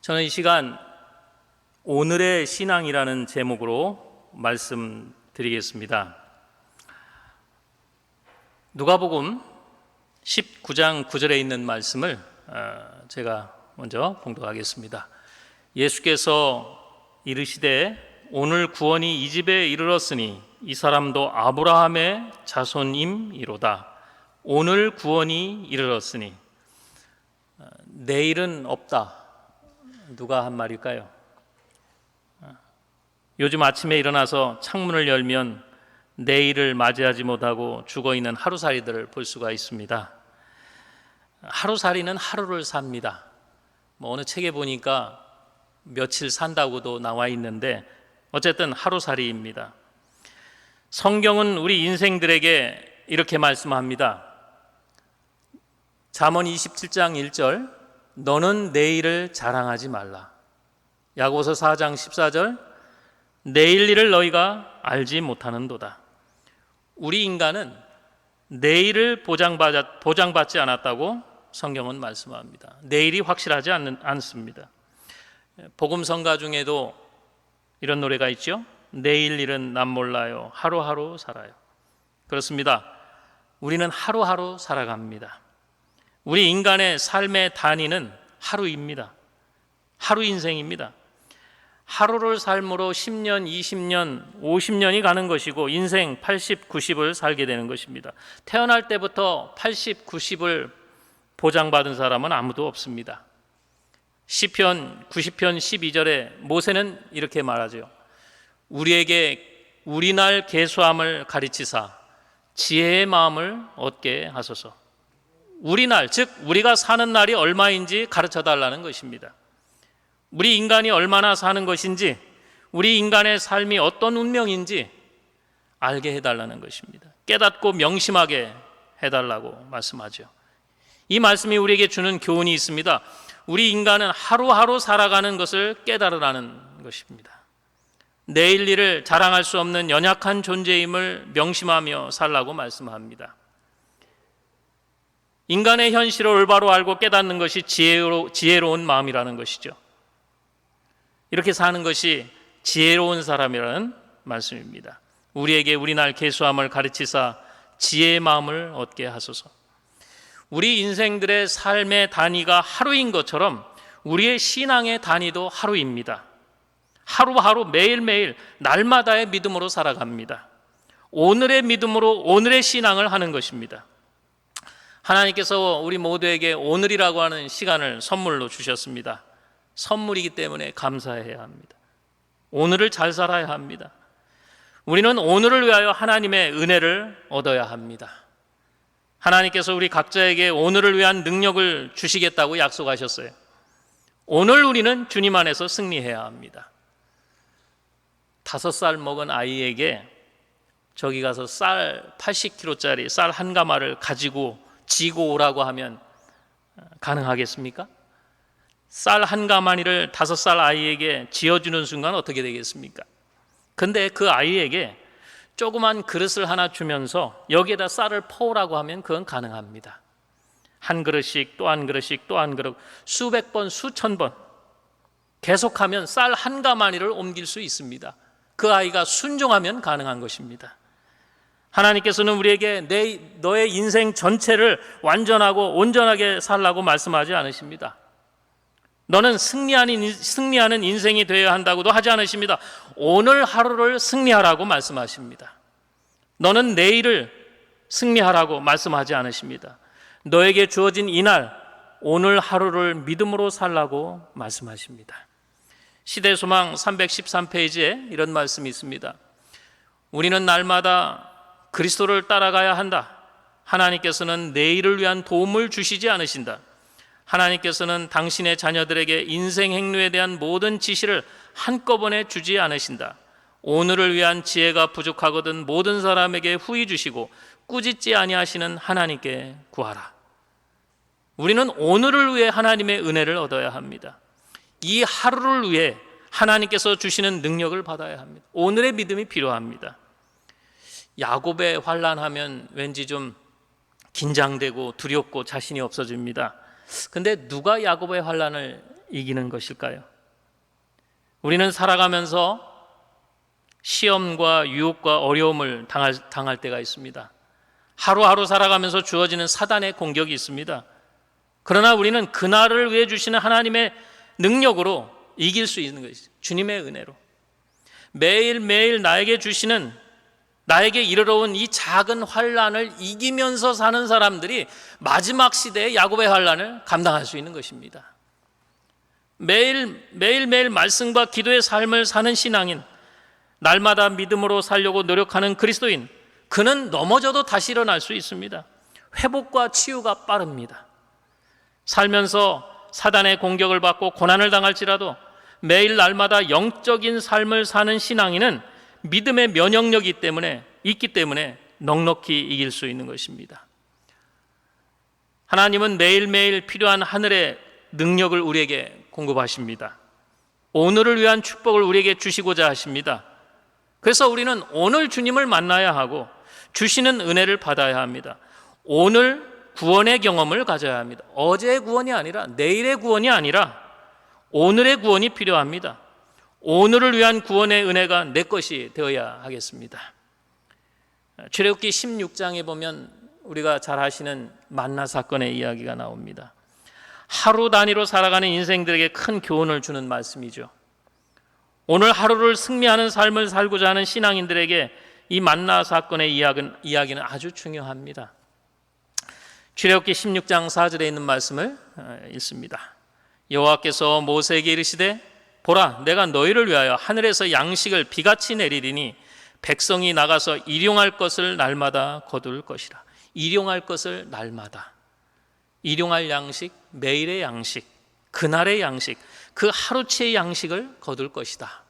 저는 이 시간 오늘의 신앙이라는 제목으로 말씀드리겠습니다. 누가복음 19장 9절에 있는 말씀을 제가 먼저 봉독하겠습니다. 예수께서 이르시되 오늘 구원이 이 집에 이르렀으니 이 사람도 아브라함의 자손임이로다. 오늘 구원이 이르렀으니 내일은 없다. 누가 한 말일까요? 요즘 아침에 일어나서 창문을 열면 내일을 맞이하지 못하고 죽어있는 하루살이들을 볼 수가 있습니다. 하루살이는 하루를 삽니다. 어느 책에 보니까 며칠 산다고도 나와 있는데 어쨌든 하루살이입니다. 성경은 우리 인생들에게 이렇게 말씀합니다. 잠언 27장 1절 너는 내일을 자랑하지 말라. 야고보서 4장 14절 내일 일을 너희가 알지 못하는도다. 우리 인간은 내일을 보장받지 않았다고 성경은 말씀합니다. 내일이 확실하지 않습니다. 복음성가 중에도 이런 노래가 있죠. 내일 일은 난 몰라요. 하루하루 살아요. 그렇습니다. 우리는 하루하루 살아갑니다. 우리 인간의 삶의 단위는 하루입니다. 하루 인생입니다. 하루를 삶으로 10년, 20년, 50년이 가는 것이고 인생 80, 90을 살게 되는 것입니다. 태어날 때부터 80, 90을 보장받은 사람은 아무도 없습니다. 시편 90편 12절에 모세는 이렇게 말하죠. 우리에게 우리 날 계수함을 가르치사 지혜의 마음을 얻게 하소서. 우리 날, 즉 우리가 사는 날이 얼마인지 가르쳐 달라는 것입니다. 우리 인간이 얼마나 사는 것인지, 우리 인간의 삶이 어떤 운명인지 알게 해달라는 것입니다. 깨닫고 명심하게 해달라고 말씀하죠. 이 말씀이 우리에게 주는 교훈이 있습니다. 우리 인간은 하루하루 살아가는 것을 깨달으라는 것입니다. 내일 일을 자랑할 수 없는 연약한 존재임을 명심하며 살라고 말씀합니다. 인간의 현실을 올바로 알고 깨닫는 것이 지혜로운 마음이라는 것이죠. 이렇게 사는 것이 지혜로운 사람이라는 말씀입니다. 우리에게 우리 날 계수함을 가르치사 지혜의 마음을 얻게 하소서. 우리 인생들의 삶의 단위가 하루인 것처럼 우리의 신앙의 단위도 하루입니다. 하루하루 매일매일 날마다의 믿음으로 살아갑니다. 오늘의 믿음으로 오늘의 신앙을 하는 것입니다. 하나님께서 우리 모두에게 오늘이라고 하는 시간을 선물로 주셨습니다. 선물이기 때문에 감사해야 합니다. 오늘을 잘 살아야 합니다. 우리는 오늘을 위하여 하나님의 은혜를 얻어야 합니다. 하나님께서 우리 각자에게 오늘을 위한 능력을 주시겠다고 약속하셨어요. 오늘 우리는 주님 안에서 승리해야 합니다. 5살 먹은 아이에게 저기 가서 쌀 80kg짜리 쌀 한 가마를 가지고 지고 오라고 하면 가능하겠습니까? 쌀 한 가마니를 5살 아이에게 지어주는 순간 어떻게 되겠습니까? 근데 그 아이에게 조그만 그릇을 하나 주면서 여기에다 쌀을 퍼오라고 하면 그건 가능합니다. 한 그릇씩 또 한 그릇씩 또 한 그릇 수백 번 수천 번 계속하면 쌀 한 가마니를 옮길 수 있습니다. 그 아이가 순종하면 가능한 것입니다. 하나님께서는 우리에게 너의 인생 전체를 완전하고 온전하게 살라고 말씀하지 않으십니다. 너는 승리하는 인생이 되어야 한다고도 하지 않으십니다. 오늘 하루를 승리하라고 말씀하십니다. 너는 내일을 승리하라고 말씀하지 않으십니다. 너에게 주어진 이날 오늘 하루를 믿음으로 살라고 말씀하십니다. 시대소망 313페이지에 이런 말씀이 있습니다. 우리는 날마다 그리스도를 따라가야 한다. 하나님께서는 내일을 위한 도움을 주시지 않으신다. 하나님께서는 당신의 자녀들에게 인생 행로에 대한 모든 지시를 한꺼번에 주지 않으신다. 오늘을 위한 지혜가 부족하거든 모든 사람에게 후히 주시고 꾸짖지 아니하시는 하나님께 구하라. 우리는 오늘을 위해 하나님의 은혜를 얻어야 합니다. 이 하루를 위해 하나님께서 주시는 능력을 받아야 합니다. 오늘의 믿음이 필요합니다. 야곱의 환난하면 왠지 좀 긴장되고 두렵고 자신이 없어집니다. 근데 누가 야곱의 환난을 이기는 것일까요? 우리는 살아가면서 시험과 유혹과 어려움을 당할 때가 있습니다. 하루하루 살아가면서 주어지는 사단의 공격이 있습니다. 그러나 우리는 그날을 위해 주시는 하나님의 능력으로 이길 수 있는 것이죠. 주님의 은혜로. 매일매일 나에게 주시는, 나에게 이르러온 이 작은 환난을 이기면서 사는 사람들이 마지막 시대의 야곱의 환난을 감당할 수 있는 것입니다. 매일매일 말씀과 기도의 삶을 사는 신앙인, 날마다 믿음으로 살려고 노력하는 그리스도인, 그는 넘어져도 다시 일어날 수 있습니다. 회복과 치유가 빠릅니다. 살면서 사단의 공격을 받고 고난을 당할지라도 매일 날마다 영적인 삶을 사는 신앙인은 믿음의 면역력이 있기 때문에 넉넉히 이길 수 있는 것입니다. 하나님은 매일매일 필요한 하늘의 능력을 우리에게 공급하십니다. 오늘을 위한 축복을 우리에게 주시고자 하십니다. 그래서 우리는 오늘 주님을 만나야 하고 주시는 은혜를 받아야 합니다. 오늘 구원의 경험을 가져야 합니다. 어제의 구원이 아니라, 내일의 구원이 아니라 오늘의 구원이 필요합니다. 오늘을 위한 구원의 은혜가 내 것이 되어야 하겠습니다. 출애굽기 16장에 보면 우리가 잘 아시는 만나 사건의 이야기가 나옵니다. 하루 단위로 살아가는 인생들에게 큰 교훈을 주는 말씀이죠. 오늘 하루를 승리하는 삶을 살고자 하는 신앙인들에게 이 만나 사건의 이야기는 아주 중요합니다. 출애굽기 16장 4절에 있는 말씀을 읽습니다. 여호와께서 모세에게 이르시되 보라, 내가 너희를 위하여 하늘에서 양식을 비같이 내리리니 백성이 나가서 일용할 것을 날마다 거둘 것이라. 일용할 것을 날마다. 일용할 양식, 매일의 양식, 그날의 양식, 그 하루치의 양식을 거둘 것이다.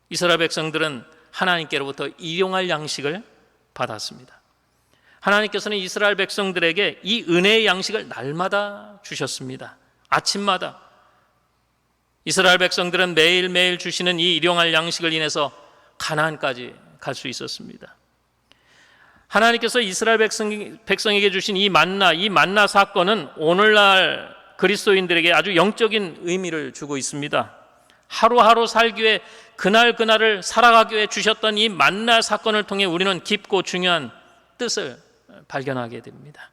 이스라엘 백성들은 하나님께로부터 일용할 양식을 받았습니다. 하나님께서는 이스라엘 백성들에게 이 은혜의 양식을 날마다 주셨습니다. 아침마다. 이스라엘 백성들은 매일매일 주시는 이 일용할 양식을 인해서 가나안까지 갈 수 있었습니다. 하나님께서 이스라엘 백성에게 주신 이 만나 사건은 오늘날 그리스도인들에게 아주 영적인 의미를 주고 있습니다. 하루하루 살기 위해 그날을 살아가기 위해 주셨던 이 만나 사건을 통해 우리는 깊고 중요한 뜻을 발견하게 됩니다.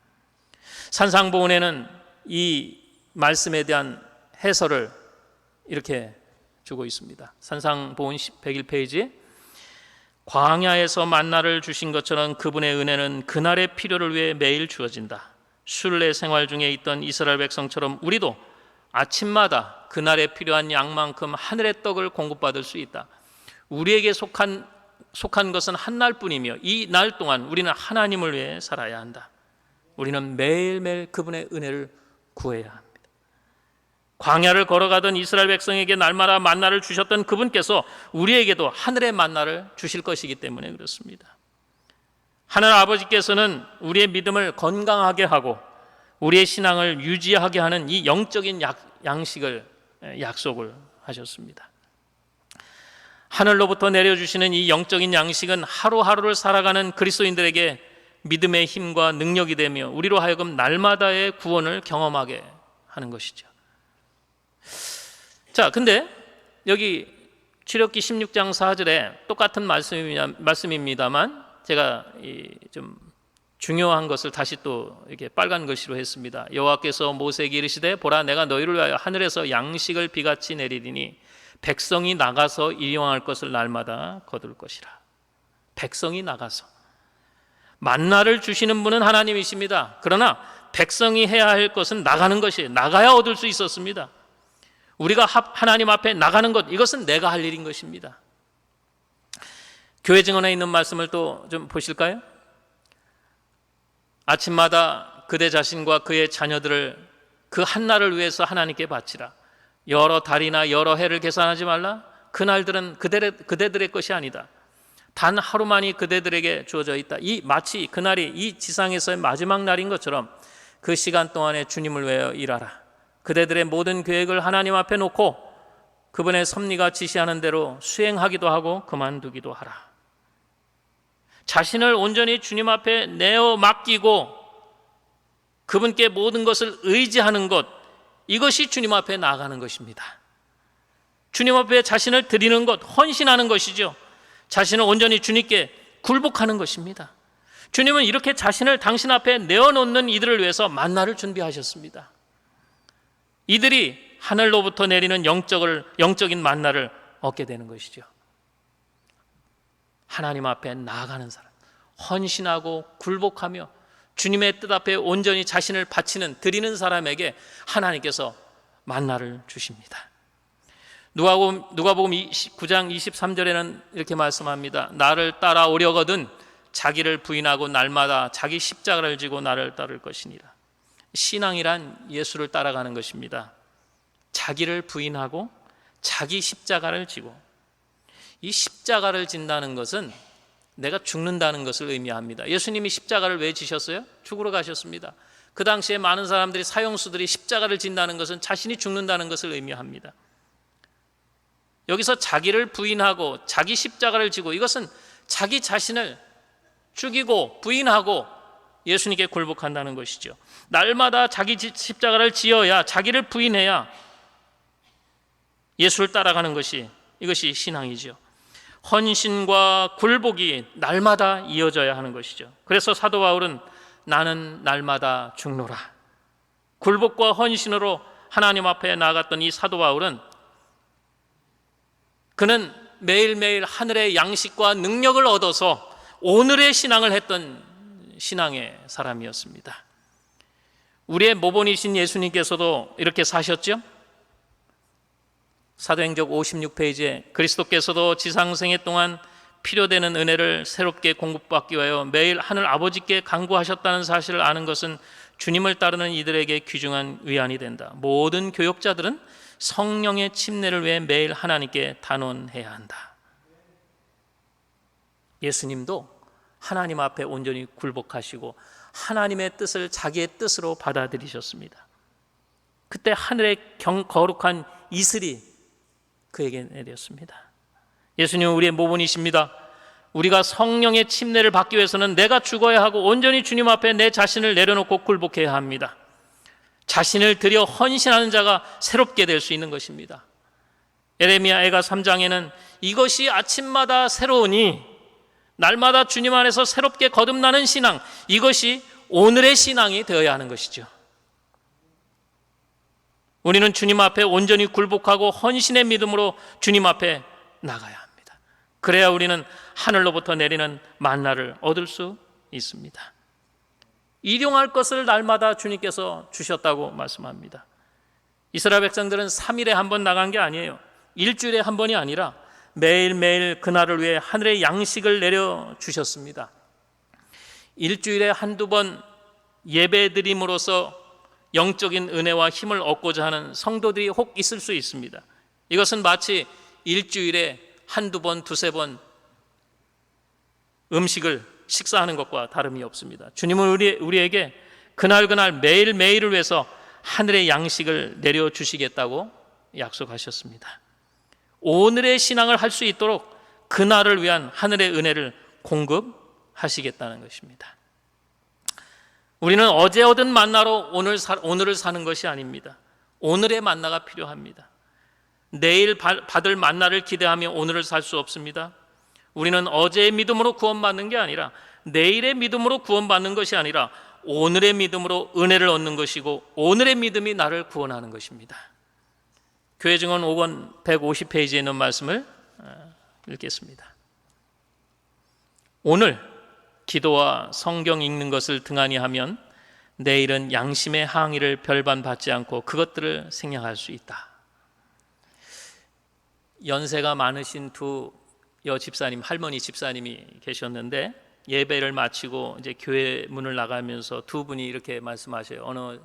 산상보훈에는 이 말씀에 대한 해설을 이렇게 주고 있습니다. 산상보훈 101페이지, 광야에서 만나를 주신 것처럼 그분의 은혜는 그날의 필요를 위해 매일 주어진다. 순례 생활 중에 있던 이스라엘 백성처럼 우리도 아침마다 그날에 필요한 양만큼 하늘의 떡을 공급받을 수 있다. 우리에게 속한 것은 한 날뿐이며 이 날 동안 우리는 하나님을 위해 살아야 한다. 우리는 매일매일 그분의 은혜를 구해야 합니다. 광야를 걸어가던 이스라엘 백성에게 날마다 만나를 주셨던 그분께서 우리에게도 하늘의 만나를 주실 것이기 때문에 그렇습니다. 하늘 아버지께서는 우리의 믿음을 건강하게 하고 우리의 신앙을 유지하게 하는 이 영적인 양식을 약속을 하셨습니다. 하늘로부터 내려주시는 이 영적인 양식은 하루하루를 살아가는 그리스도인들에게 믿음의 힘과 능력이 되며 우리로 하여금 날마다의 구원을 경험하게 하는 것이죠. 자, 근데 여기 출애굽기 16장 4절에 똑같은 말씀입니다만 제가 좀 중요한 것을 다시 또 이렇게 빨간 글씨로 했습니다. 여호와께서 모세에게 이르시되 보라, 내가 너희를 위하여 하늘에서 양식을 비같이 내리리니 백성이 나가서 일용할 것을 날마다 거둘 것이라. 백성이 나가서. 만나를 주시는 분은 하나님이십니다. 그러나 백성이 해야 할 것은 나가는 것이에요. 나가야 얻을 수 있었습니다. 우리가 하나님 앞에 나가는 것, 이것은 내가 할 일인 것입니다. 교회 증언에 있는 말씀을 또 좀 보실까요? 아침마다 그대 자신과 그의 자녀들을 그 한날을 위해서 하나님께 바치라. 여러 달이나 여러 해를 계산하지 말라. 그날들은 그대들의 것이 아니다. 단 하루만이 그대들에게 주어져 있다. 마치 그날이 이 지상에서의 마지막 날인 것처럼 그 시간 동안에 주님을 위하여 일하라. 그대들의 모든 계획을 하나님 앞에 놓고 그분의 섭리가 지시하는 대로 수행하기도 하고 그만두기도 하라. 자신을 온전히 주님 앞에 내어 맡기고 그분께 모든 것을 의지하는 것, 이것이 주님 앞에 나아가는 것입니다. 주님 앞에 자신을 드리는 것, 헌신하는 것이죠. 자신을 온전히 주님께 굴복하는 것입니다. 주님은 이렇게 자신을 당신 앞에 내어놓는 이들을 위해서 만나를 준비하셨습니다. 이들이 하늘로부터 내리는 영적인 만나를 얻게 되는 것이죠. 하나님 앞에 나아가는 사람, 헌신하고 굴복하며 주님의 뜻 앞에 온전히 자신을 바치는, 드리는 사람에게 하나님께서 만나를 주십니다. 누가복음 9장 23절에는 이렇게 말씀합니다. 나를 따라오려거든 자기를 부인하고 날마다 자기 십자가를 지고 나를 따를 것이니라. 신앙이란 예수를 따라가는 것입니다. 자기를 부인하고 자기 십자가를 지고, 이 십자가를 진다는 것은 내가 죽는다는 것을 의미합니다. 예수님이 십자가를 왜 지셨어요? 죽으러 가셨습니다. 그 당시에 많은 사람들이, 사형수들이 십자가를 진다는 것은 자신이 죽는다는 것을 의미합니다. 여기서 자기를 부인하고 자기 십자가를 지고, 이것은 자기 자신을 죽이고 부인하고 예수님께 굴복한다는 것이죠. 날마다 자기 십자가를 지어야, 자기를 부인해야 예수를 따라가는 것이, 이것이 신앙이죠. 헌신과 굴복이 날마다 이어져야 하는 것이죠. 그래서 사도 바울은 나는 날마다 죽노라. 굴복과 헌신으로 하나님 앞에 나아갔던 이 사도 바울은, 그는 매일매일 하늘의 양식과 능력을 얻어서 오늘의 신앙을 했던 신앙의 사람이었습니다. 우리의 모본이신 예수님께서도 이렇게 사셨죠? 사도행전 56페이지에 그리스도께서도 지상생애 동안 필요되는 은혜를 새롭게 공급받기 위하여 매일 하늘 아버지께 간구하셨다는 사실을 아는 것은 주님을 따르는 이들에게 귀중한 위안이 된다. 모든 교역자들은 성령의 침례를 위해 매일 하나님께 단언해야 한다. 예수님도 하나님 앞에 온전히 굴복하시고 하나님의 뜻을 자기의 뜻으로 받아들이셨습니다. 그때 하늘의 거룩한 이슬이 그에게 내렸습니다. 예수님은 우리의 모본이십니다. 우리가 성령의 침례를 받기 위해서는 내가 죽어야 하고 온전히 주님 앞에 내 자신을 내려놓고 굴복해야 합니다. 자신을 들여 헌신하는 자가 새롭게 될 수 있는 것입니다. 예레미야 애가 3장에는 이것이 아침마다 새로우니, 날마다 주님 안에서 새롭게 거듭나는 신앙, 이것이 오늘의 신앙이 되어야 하는 것이죠. 우리는 주님 앞에 온전히 굴복하고 헌신의 믿음으로 주님 앞에 나가야 합니다. 그래야 우리는 하늘로부터 내리는 만나를 얻을 수 있습니다. 일용할 것을 날마다 주님께서 주셨다고 말씀합니다. 이스라엘 백성들은 3일에 한 번 나간 게 아니에요. 일주일에 한 번이 아니라 매일매일 그날을 위해 하늘의 양식을 내려주셨습니다. 일주일에 한두 번 예배드림으로써 영적인 은혜와 힘을 얻고자 하는 성도들이 혹 있을 수 있습니다. 이것은 마치 일주일에 한두 번, 두세 번 음식을 식사하는 것과 다름이 없습니다. 주님은 우리에게 그날 매일매일을 위해서 하늘의 양식을 내려주시겠다고 약속하셨습니다. 오늘의 신앙을 할 수 있도록 그날을 위한 하늘의 은혜를 공급하시겠다는 것입니다. 우리는 어제 얻은 만나로 오늘을 사는 것이 아닙니다. 오늘의 만나가 필요합니다. 내일 받을 만나를 기대하며 오늘을 살 수 없습니다. 우리는 어제의 믿음으로 구원받는 게 아니라, 내일의 믿음으로 구원받는 것이 아니라 오늘의 믿음으로 은혜를 얻는 것이고, 오늘의 믿음이 나를 구원하는 것입니다. 교회 증언 5권 150페이지에 있는 말씀을 읽겠습니다. 오늘 기도와 성경 읽는 것을 등한히 하면 내일은 양심의 항의를 별반 받지 않고 그것들을 생략할 수 있다. 연세가 많으신 두 여집사님, 할머니 집사님이 계셨는데, 예배를 마치고 이제 교회 문을 나가면서 두 분이 이렇게 말씀하셔요. 어느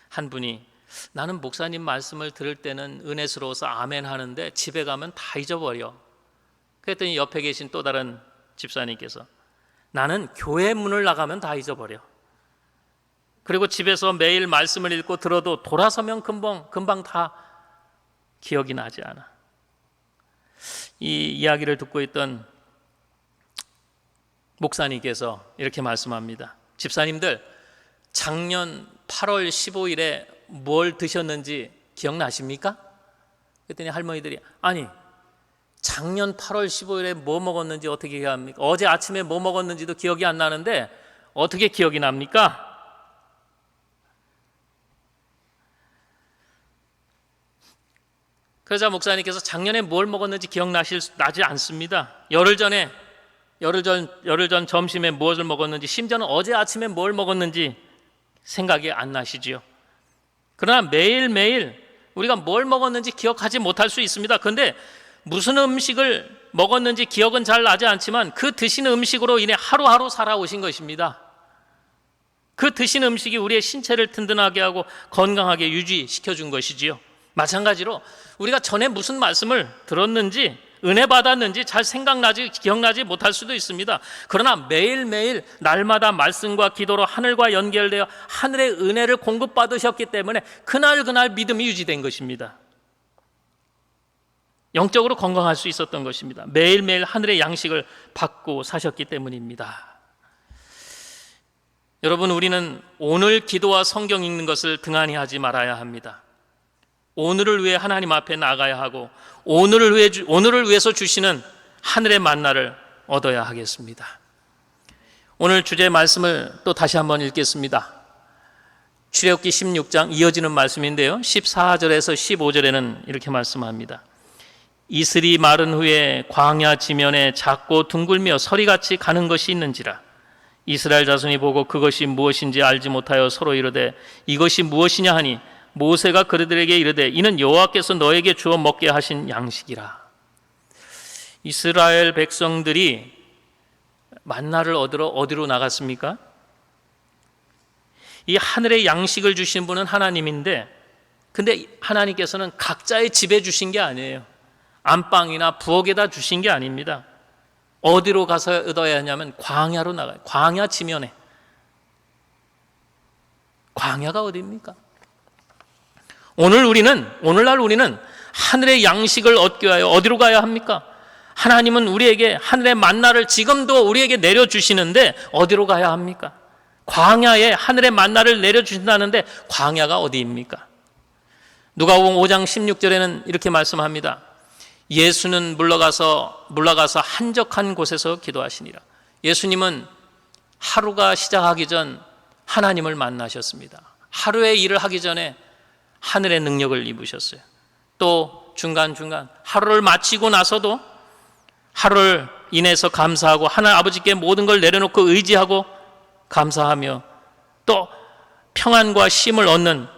한 분이, 나는 목사님 말씀을 들을 때는 은혜스러워서 아멘 하는데 집에 가면 다 잊어버려. 그랬더니 옆에 계신 또 다른 집사님께서, 나는 교회 문을 나가면 다 잊어버려. 그리고 집에서 매일 말씀을 읽고 들어도 돌아서면 금방 다 기억이 나지 않아. 이 이야기를 듣고 있던 목사님께서 이렇게 말씀합니다. 집사님들, 작년 8월 15일에 뭘 드셨는지 기억나십니까? 그랬더니 할머니들이 아니 작년 8월 15일에 뭐 먹었는지 어떻게 기억합니까? 어제 아침에 뭐 먹었는지도 기억이 안 나는데 어떻게 기억이 납니까? 그러자 목사님께서 작년에 뭘 먹었는지 나지 않습니다. 열흘 전 점심에 무엇을 먹었는지, 심지어는 어제 아침에 뭘 먹었는지 생각이 안 나시지요. 그러나 매일매일 우리가 뭘 먹었는지 기억하지 못할 수 있습니다. 그런데 무슨 음식을 먹었는지 기억은 잘 나지 않지만 그 드신 음식으로 인해 하루하루 살아오신 것입니다. 그 드신 음식이 우리의 신체를 든든하게 하고 건강하게 유지시켜준 것이지요. 마찬가지로 우리가 전에 무슨 말씀을 들었는지, 은혜 받았는지 잘 기억나지 못할 수도 있습니다. 그러나 매일매일 날마다 말씀과 기도로 하늘과 연결되어 하늘의 은혜를 공급받으셨기 때문에 그날 믿음이 유지된 것입니다. 영적으로 건강할 수 있었던 것입니다. 매일매일 하늘의 양식을 받고 사셨기 때문입니다. 여러분, 우리는 오늘 기도와 성경 읽는 것을 등한히 하지 말아야 합니다. 오늘을 위해 하나님 앞에 나가야 하고 오늘을 위해서 주시는 하늘의 만나를 얻어야 하겠습니다. 오늘 주제 말씀을 또 다시 한번 읽겠습니다. 출애굽기 16장 이어지는 말씀인데요, 14절에서 15절에는 이렇게 말씀합니다. 이슬이 마른 후에 광야 지면에 작고 둥글며 서리같이 가는 것이 있는지라. 이스라엘 자손이 보고 그것이 무엇인지 알지 못하여 서로 이르되 이것이 무엇이냐 하니 모세가 그들에게 이르되 이는 여호와께서 너에게 주어 먹게 하신 양식이라. 이스라엘 백성들이 만나를 얻으러 어디로 나갔습니까? 이 하늘의 양식을 주신 분은 하나님인데, 근데 하나님께서는 각자의 집에 주신 게 아니에요. 안방이나 부엌에다 주신 게 아닙니다. 어디로 가서 얻어야 하냐면 광야로 나가요. 광야 지면에. 광야가 어디입니까? 오늘날 우리는 하늘의 양식을 얻기 위하여 어디로 가야 합니까? 하나님은 우리에게 하늘의 만나를 지금도 우리에게 내려주시는데 어디로 가야 합니까? 광야에 하늘의 만나를 내려주신다는데 광야가 어디입니까? 누가복음 5장 16절에는 이렇게 말씀합니다. 예수는 물러가서 한적한 곳에서 기도하시니라. 예수님은 하루가 시작하기 전 하나님을 만나셨습니다. 하루의 일을 하기 전에 하늘의 능력을 입으셨어요. 또 중간중간 하루를 마치고 나서도 하루를 인해서 감사하고 하나님 아버지께 모든 걸 내려놓고 의지하고 감사하며 또 평안과 쉼을 얻는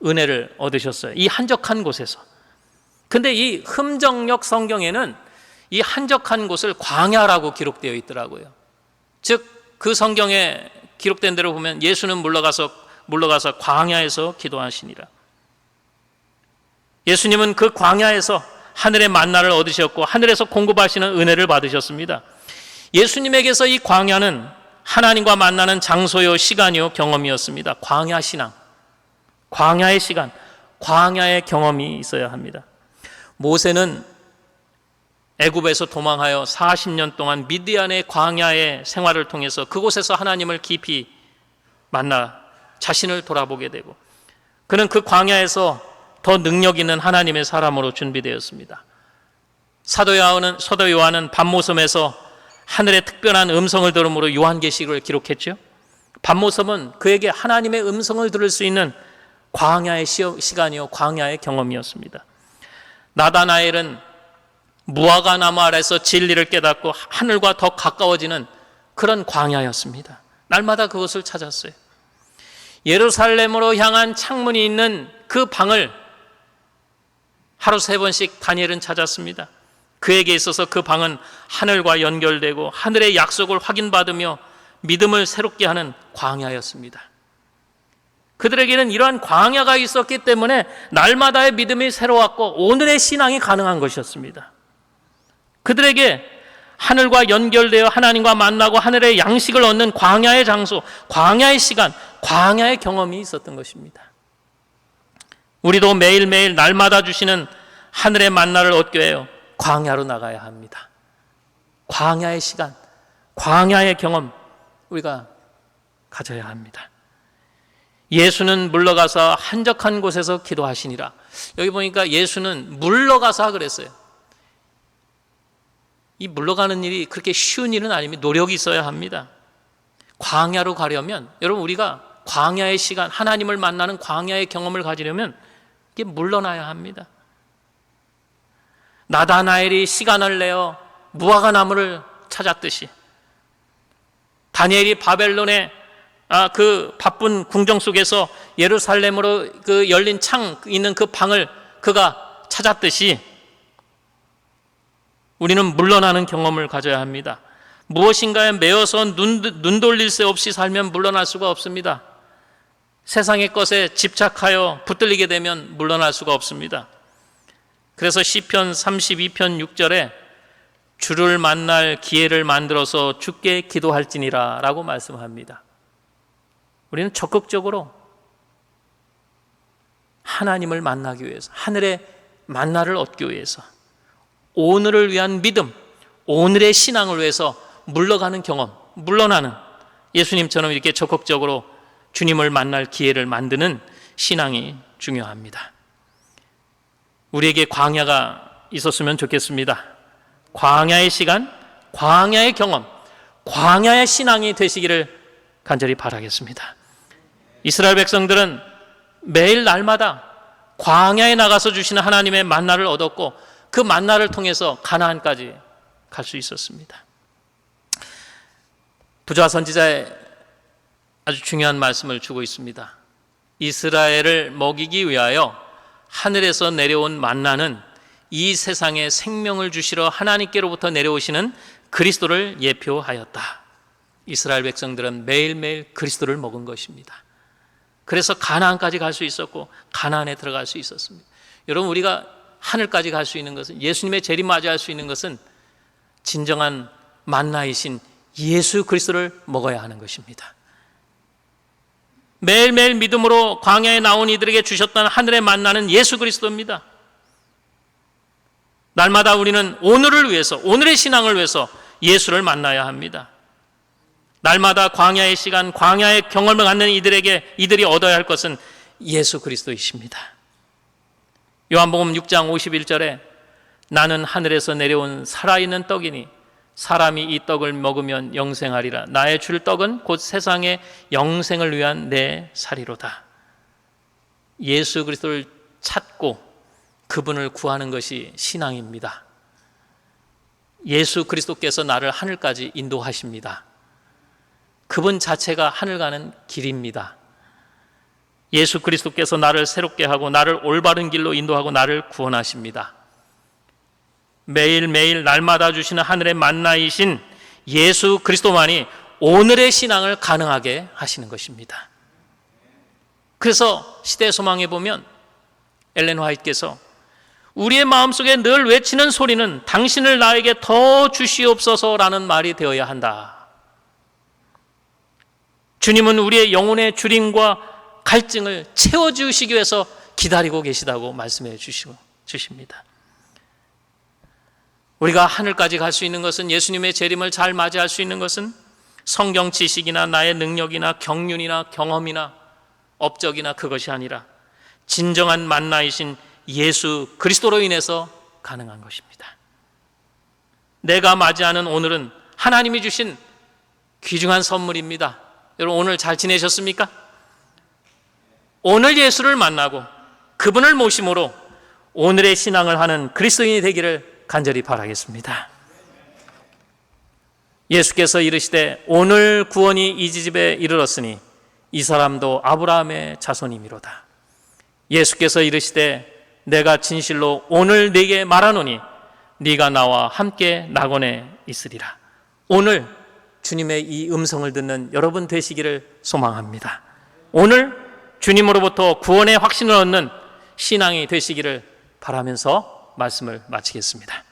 은혜를 얻으셨어요. 이 한적한 곳에서. 근데 이 흠정역 성경에는 이 한적한 곳을 광야라고 기록되어 있더라고요. 즉 그 성경에 기록된 대로 보면 예수는 물러가서 광야에서 기도하시니라. 예수님은 그 광야에서 하늘의 만나를 얻으셨고 하늘에서 공급하시는 은혜를 받으셨습니다. 예수님에게서 이 광야는 하나님과 만나는 장소요, 시간이요, 경험이었습니다. 광야 신앙, 광야의 시간, 광야의 경험이 있어야 합니다. 모세는 애굽에서 도망하여 40년 동안 미디안의 광야의 생활을 통해서 그곳에서 하나님을 깊이 만나 자신을 돌아보게 되고, 그는 그 광야에서 더 능력 있는 하나님의 사람으로 준비되었습니다. 사도 요한은 밤모섬에서 하늘의 특별한 음성을 들음으로 요한계시록을 기록했죠. 밤모섬은 그에게 하나님의 음성을 들을 수 있는 광야의 시간이요, 광야의 경험이었습니다. 나다나엘은 무화과 나무 아래서 진리를 깨닫고 하늘과 더 가까워지는 그런 광야였습니다. 날마다 그것을 찾았어요. 예루살렘으로 향한 창문이 있는 그 방을 하루 3번씩 다니엘은 찾았습니다. 그에게 있어서 그 방은 하늘과 연결되고 하늘의 약속을 확인받으며 믿음을 새롭게 하는 광야였습니다. 그들에게는 이러한 광야가 있었기 때문에 날마다의 믿음이 새로웠고 오늘의 신앙이 가능한 것이었습니다. 그들에게 하늘과 연결되어 하나님과 만나고 하늘의 양식을 얻는 광야의 장소, 광야의 시간, 광야의 경험이 있었던 것입니다. 우리도 매일매일 날마다 주시는 하늘의 만나를 얻기 위하여 광야로 나가야 합니다. 광야의 시간, 광야의 경험 우리가 가져야 합니다. 예수는 물러가서 한적한 곳에서 기도하시니라. 여기 보니까 예수는 물러가서 그랬어요. 이 물러가는 일이 그렇게 쉬운 일은 아닙니다. 노력이 있어야 합니다. 광야로 가려면, 여러분, 우리가 광야의 시간, 하나님을 만나는 광야의 경험을 가지려면 이게 물러나야 합니다. 나다나엘이 시간을 내어 무화과 나무를 찾았듯이, 다니엘이 바벨론의 그 바쁜 궁정 속에서 예루살렘으로 그 열린 창 있는 그 방을 그가 찾았듯이 우리는 물러나는 경험을 가져야 합니다. 무엇인가에 매여서 눈 돌릴 새 없이 살면 물러날 수가 없습니다. 세상의 것에 집착하여 붙들리게 되면 물러날 수가 없습니다. 그래서 시편 32편 6절에 주를 만날 기회를 만들어서 주께 기도할지니라 라고 말씀합니다. 우리는 적극적으로 하나님을 만나기 위해서, 하늘의 만나를 얻기 위해서, 오늘을 위한 믿음, 오늘의 신앙을 위해서 물러가는 경험, 물러나는, 예수님처럼 이렇게 적극적으로 주님을 만날 기회를 만드는 신앙이 중요합니다. 우리에게 광야가 있었으면 좋겠습니다. 광야의 시간, 광야의 경험, 광야의 신앙이 되시기를 간절히 바라겠습니다. 이스라엘 백성들은 매일 날마다 광야에 나가서 주시는 하나님의 만나를 얻었고, 그 만나를 통해서 가나안까지 갈 수 있었습니다. 부조화 선지자의 아주 중요한 말씀을 주고 있습니다. 이스라엘을 먹이기 위하여 하늘에서 내려온 만나는 이 세상에 생명을 주시러 하나님께로부터 내려오시는 그리스도를 예표하였다. 이스라엘 백성들은 매일매일 그리스도를 먹은 것입니다. 그래서 가나안까지 갈 수 있었고 가나안에 들어갈 수 있었습니다. 여러분, 우리가 하늘까지 갈 수 있는 것은, 예수님의 재림맞이할 수 있는 것은 진정한 만나이신 예수 그리스도를 먹어야 하는 것입니다. 매일매일 믿음으로 광야에 나온 이들에게 주셨던 하늘의 만나는 예수 그리스도입니다. 날마다 우리는 오늘을 위해서, 오늘의 신앙을 위해서 예수를 만나야 합니다. 날마다 광야의 시간, 광야의 경험을 갖는 이들이 얻어야 할 것은 예수 그리스도이십니다. 요한복음 6장 51절에 나는 하늘에서 내려온 살아있는 떡이니 사람이 이 떡을 먹으면 영생하리라. 나의 줄 떡은 곧 세상의 영생을 위한 내 살이로다. 예수 그리스도를 찾고 그분을 구하는 것이 신앙입니다. 예수 그리스도께서 나를 하늘까지 인도하십니다. 그분 자체가 하늘 가는 길입니다. 예수 그리스도께서 나를 새롭게 하고 나를 올바른 길로 인도하고 나를 구원하십니다. 매일매일 날마다 주시는 하늘의 만나이신 예수 그리스도만이 오늘의 신앙을 가능하게 하시는 것입니다. 그래서 시대의 소망에 보면 엘렌 화이트께서 우리의 마음속에 늘 외치는 소리는 당신을 나에게 더 주시옵소서라는 말이 되어야 한다. 주님은 우리의 영혼의 주림과 갈증을 채워주시기 위해서 기다리고 계시다고 말씀해 주십니다. 우리가 하늘까지 갈 수 있는 것은, 예수님의 재림을 잘 맞이할 수 있는 것은 성경 지식이나 나의 능력이나 경륜이나 경험이나 업적이나 그것이 아니라 진정한 만나이신 예수 그리스도로 인해서 가능한 것입니다. 내가 맞이하는 오늘은 하나님이 주신 귀중한 선물입니다. 여러분, 오늘 잘 지내셨습니까? 오늘 예수를 만나고 그분을 모심으로 오늘의 신앙을 하는 그리스도인이 되기를 간절히 바라겠습니다. 예수께서 이르시되 오늘 구원이 이 집에 이르렀으니 이 사람도 아브라함의 자손이미로다. 예수께서 이르시되 내가 진실로 오늘 네게 말하노니 네가 나와 함께 낙원에 있으리라. 오늘 주님의 이 음성을 듣는 여러분 되시기를 소망합니다. 오늘 주님으로부터 구원의 확신을 얻는 신앙이 되시기를 바라면서 말씀을 마치겠습니다.